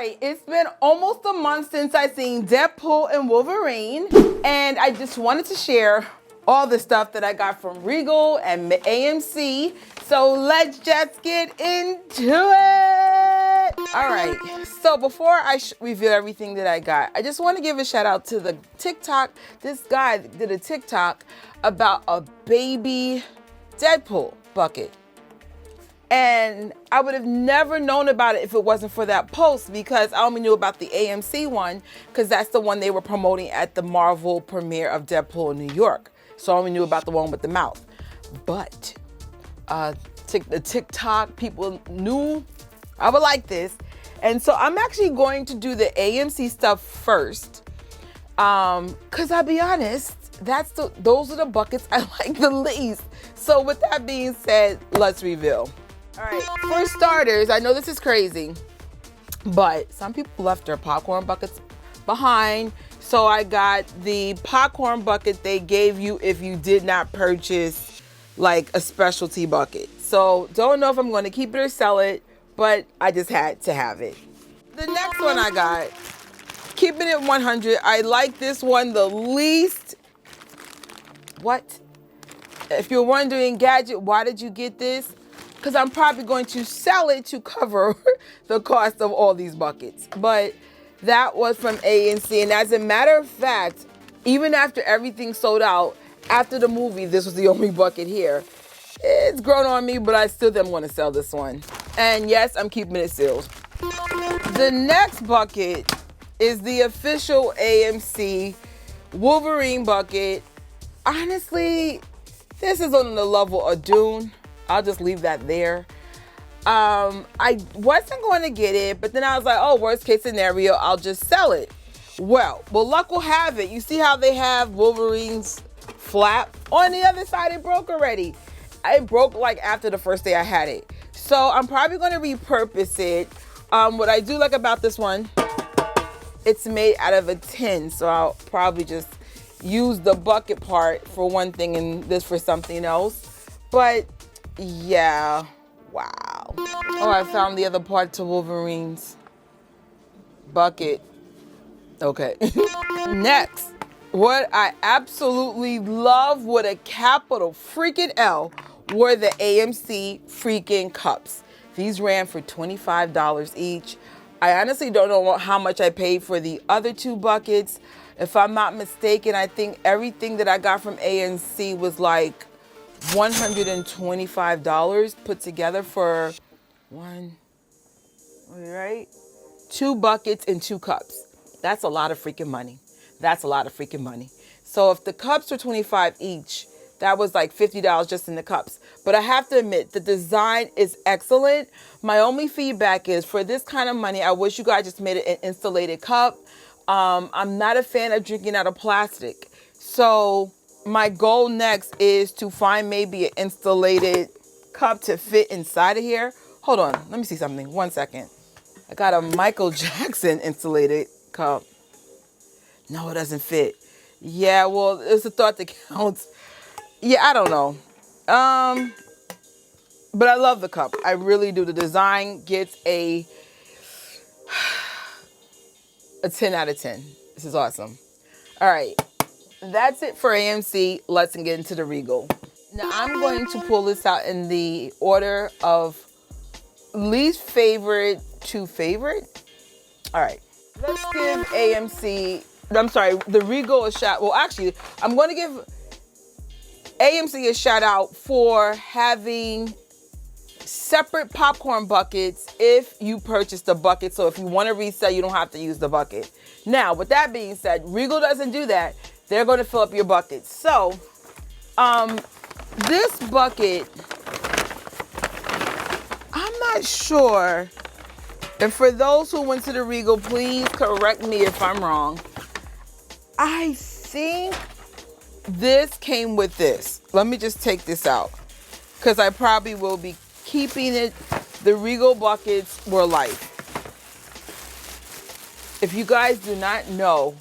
right, it's been almost a month since I seen Deadpool and Wolverine, and I just wanted to share all the stuff that I got from Regal and AMC. So let's just get into it. All right, so before I reveal everything that I got, I just want to give a shout out to the TikTok. This guy did a TikTok about a baby Deadpool bucket. And I would have never known about it if it wasn't for that post, because I only knew about the AMC one because that's the one they were promoting at the Marvel premiere of Deadpool in New York. So I only knew about the one with the mouth. But the TikTok people knew I would like this. And so I'm actually going to do the AMC stuff first. Because I'll be honest, those are the buckets I like the least. So with that being said, let's reveal. All right, for starters, I know this is crazy, but some people left their popcorn buckets behind. So I got the popcorn bucket they gave you if you did not purchase like a specialty bucket. So don't know if I'm going to keep it or sell it, but I just had to have it. The next one I got, keeping it 100, I like this one the least. What? If you're wondering, Gadget, why did you get this? Because I'm probably going to sell it to cover the cost of all these buckets. But that was from ANC. And as a matter of fact, even after everything sold out, after the movie, this was the only bucket here. It's grown on me, but I still am going to sell this one. And yes, I'm keeping it sealed. The next bucket is the official AMC Wolverine bucket. Honestly, this is on the level of Dune. I'll just leave that there. I wasn't going to get it, but then I was like, oh, worst case scenario, I'll just sell it. Well, luck will have it. You see how they have Wolverine's flap? On the other side, it broke already. It broke like after the first day I had it. So I'm probably going to repurpose it. What I do like about this one, it's made out of a tin. So I'll probably just use the bucket part for one thing and this for something else. But yeah, wow. Oh, I found the other part to Wolverine's bucket. Okay. Next, what I absolutely love with a capital freaking L were the AMC freaking cups. These ran for $25 each. I honestly don't know how much I paid for the other two buckets. If I'm not mistaken, I think everything that I got from AMC was like $125 put together for two buckets and two cups. That's a lot of freaking money. That's a lot of freaking money. So if the cups were $25 each, that was like $50 just in the cups. But I have to admit, the design is excellent. My only feedback is, for this kind of money, I wish you guys just made it an insulated cup. I'm not a fan of drinking out of plastic. So my goal next is to find maybe an insulated cup to fit inside of here. Hold on, let me see something. 1 second. I got a Michael Jackson insulated cup. No, it doesn't fit. Yeah, well, it's a thought that counts. Yeah, I don't know. But I love the cup. I really do. The design gets a 10 out of 10. This is awesome. All right. That's it for AMC. Let's get into the Regal. Now I'm going to pull this out in the order of least favorite to favorite. All right. Let's give the Regal a shout. Well, actually, I'm going to give AMC a shout out for having separate popcorn buckets if you purchase the bucket. So if you want to resell, you don't have to use the bucket. Now, with that being said, Regal doesn't do that. They're going to fill up your buckets. So, this bucket, I'm not sure. And for those who went to the Regal, please correct me if I'm wrong. I think this came with this. Let me just take this out, because I probably will be keeping it. The Regal buckets were life. If you guys do not know,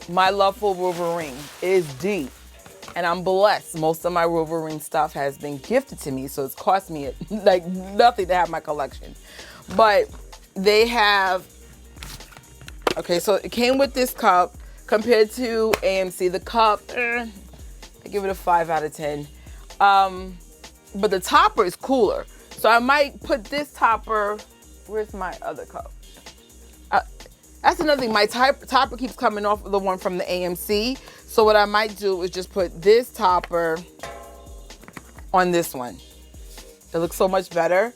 my love for Wolverine is deep, and I'm blessed. Most of my Wolverine stuff has been gifted to me, so it's cost me like nothing to have my collection. But they have Okay, so it came with this cup compared to AMC. The cup, I give it a 5 out of 10. But the topper is cooler. So I might put this topper, where's my other cup? That's another thing, my topper keeps coming off of the one from the AMC. So what I might do is just put this topper on this one. It looks so much better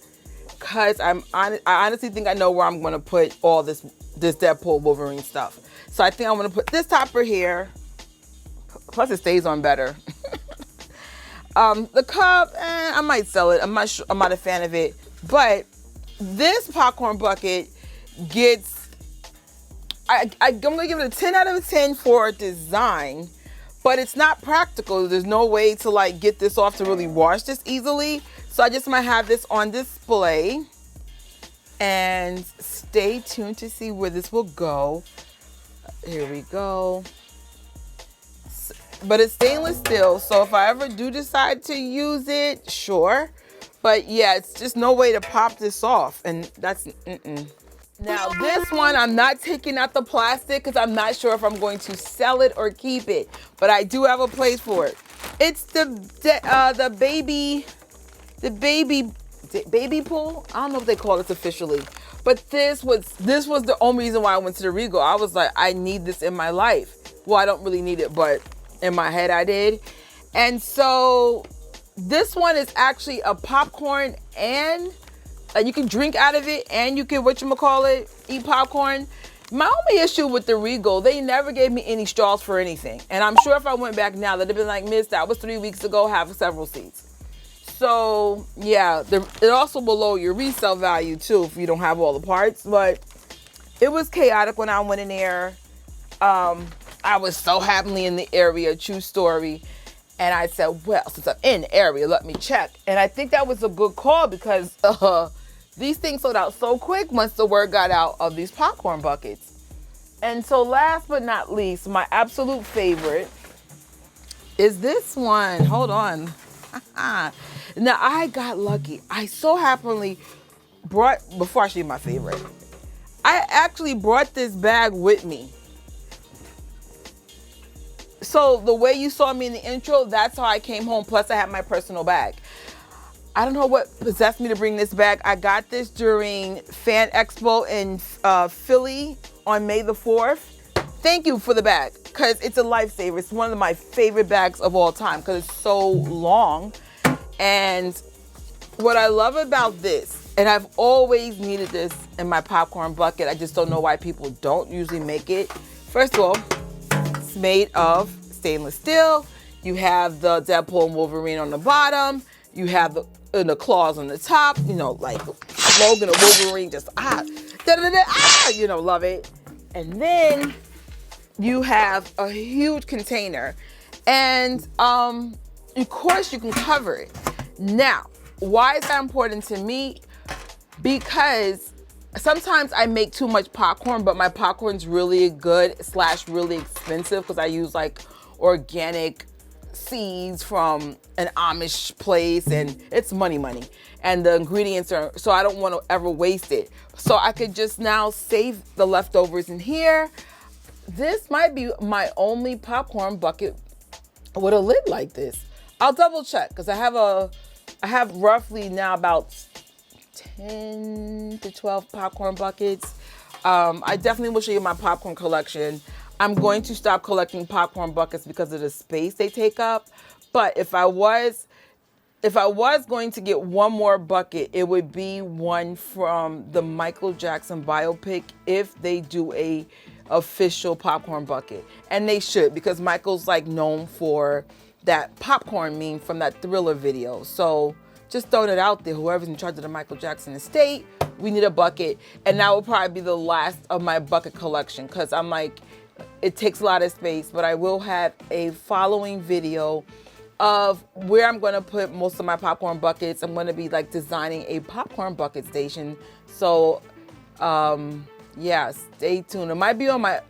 because I honestly think I know where I'm gonna put all this Deadpool Wolverine stuff. So I think I'm gonna put this topper here. Plus it stays on better. The cup, I might sell it. I'm not a fan of it. But this popcorn bucket gets, I'm gonna give it a 10 out of 10 for design, but it's not practical. There's no way to like get this off to really wash this easily. So I just might have this on display and stay tuned to see where this will go. Here we go. But it's stainless steel, so if I ever do decide to use it, sure. But yeah, it's just no way to pop this off, and that's Now this one, I'm not taking out the plastic because I'm not sure if I'm going to sell it or keep it, but I do have a place for it. It's the baby pool. I don't know what they call it officially, but this was the only reason why I went to the Regal. I was like, I need this in my life. Well, I don't really need it, but in my head I did. And so this one is actually a popcorn, and you can drink out of it, and you can eat popcorn. My only issue with the Regal, they never gave me any straws for anything, and I'm sure if I went back now they'd have been like, miss, that was 3 weeks ago, have several seats. So yeah, it also will lower your resale value too if you don't have all the parts. But it was chaotic when I went in there. I was so happily in the area, true story. And I said, well, since I'm in the area, let me check. And I think that was a good call because these things sold out so quick once the word got out of these popcorn buckets. And so last but not least, my absolute favorite is this one. Hold on. Now I got lucky. I so happily before I show you my favorite, I actually brought this bag with me. So the way you saw me in the intro, that's how I came home. Plus I had my personal bag. I don't know what possessed me to bring this bag. I got this during Fan Expo in Philly on May the 4th. Thank you for the bag because it's a lifesaver. It's one of my favorite bags of all time because it's so long. And what I love about this, and I've always needed this in my popcorn bucket, I just don't know why people don't usually make it. First of all, it's made of stainless steel. You have the Deadpool and Wolverine on the bottom. You have the claws on the top, like Logan or Wolverine, just love it. And then you have a huge container, and of course you can cover it. Now, why is that important to me? Because sometimes I make too much popcorn, but my popcorn's really good / really expensive because I use like organic seeds from an Amish place, and it's money. And the ingredients are, so I don't want to ever waste it. So I could just now save the leftovers in here. This might be my only popcorn bucket with a lid like this. I'll double check because I have roughly now about 10 to 12 popcorn buckets. I definitely will show you my popcorn collection. I'm going to stop collecting popcorn buckets because of the space they take up. But if I was going to get one more bucket, it would be one from the Michael Jackson biopic if they do a official popcorn bucket. And they should, because Michael's like known for that popcorn meme from that Thriller video. So just throwing it out there, whoever's in charge of the Michael Jackson estate, we need a bucket. And that will probably be the last of my bucket collection because I'm like, it takes a lot of space, but I will have a following video of where I'm going to put most of my popcorn buckets. I'm going to be like designing a popcorn bucket station. So yeah, stay tuned. It might be on my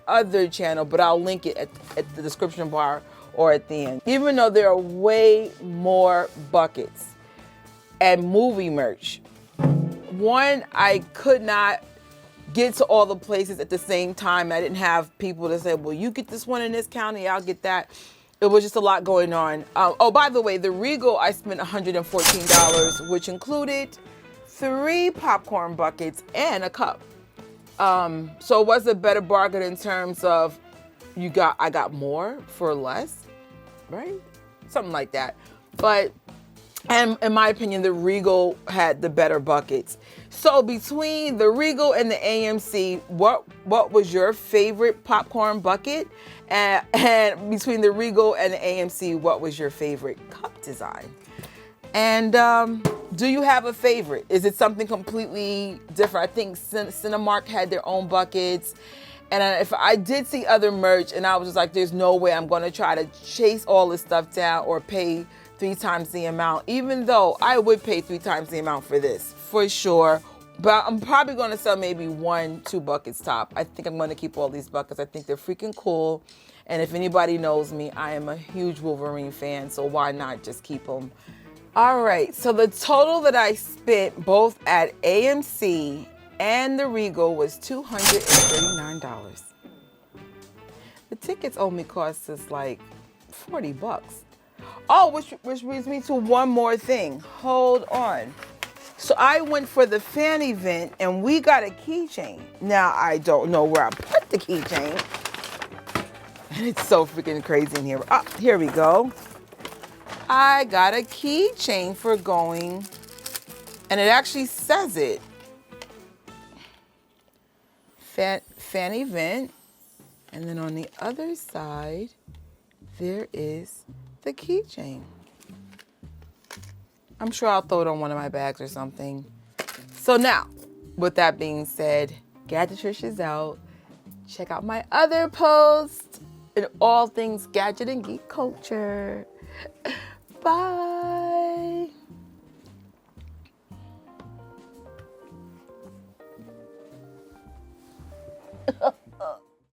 other channel, but I'll link it at the description bar or at the end. Even though there are way more buckets and movie merch, one, I could not get to all the places at the same time. I didn't have people to say, well, you get this one in this county, I'll get that. It was just a lot going on. Oh, by the way, the Regal, I spent $114, which included 3 popcorn buckets and a cup. So it was a better bargain in terms of I got more for less, right? Something like that. But, and in my opinion, the Regal had the better buckets. So between the Regal and the AMC, what was your favorite popcorn bucket? And between the Regal and the AMC, what was your favorite cup design? And do you have a favorite? Is it something completely different? I think Cinemark had their own buckets. And if I did see other merch and I was just like, there's no way I'm going to try to chase all this stuff down or pay 3 times the amount, even though I would pay 3 times the amount for this, for sure. But I'm probably going to sell maybe 1-2 buckets top. I think I'm going to keep all these buckets. I think they're freaking cool. And if anybody knows me, I am a huge Wolverine fan, so why not just keep them? All right, so the total that I spent both at AMC and the Regal was $239. The tickets only cost us like $40. Oh, which brings me to one more thing. Hold on. So I went for the fan event and we got a keychain. Now I don't know where I put the keychain. And it's so freaking crazy in here. Ah, here we go. I got a keychain for going, and it actually says it. Fan event, and then on the other side, there is the keychain. I'm sure I'll throw it on one of my bags or something. So now, with that being said, Gadgetrish is out. Check out my other posts and all things gadget and geek culture. Bye.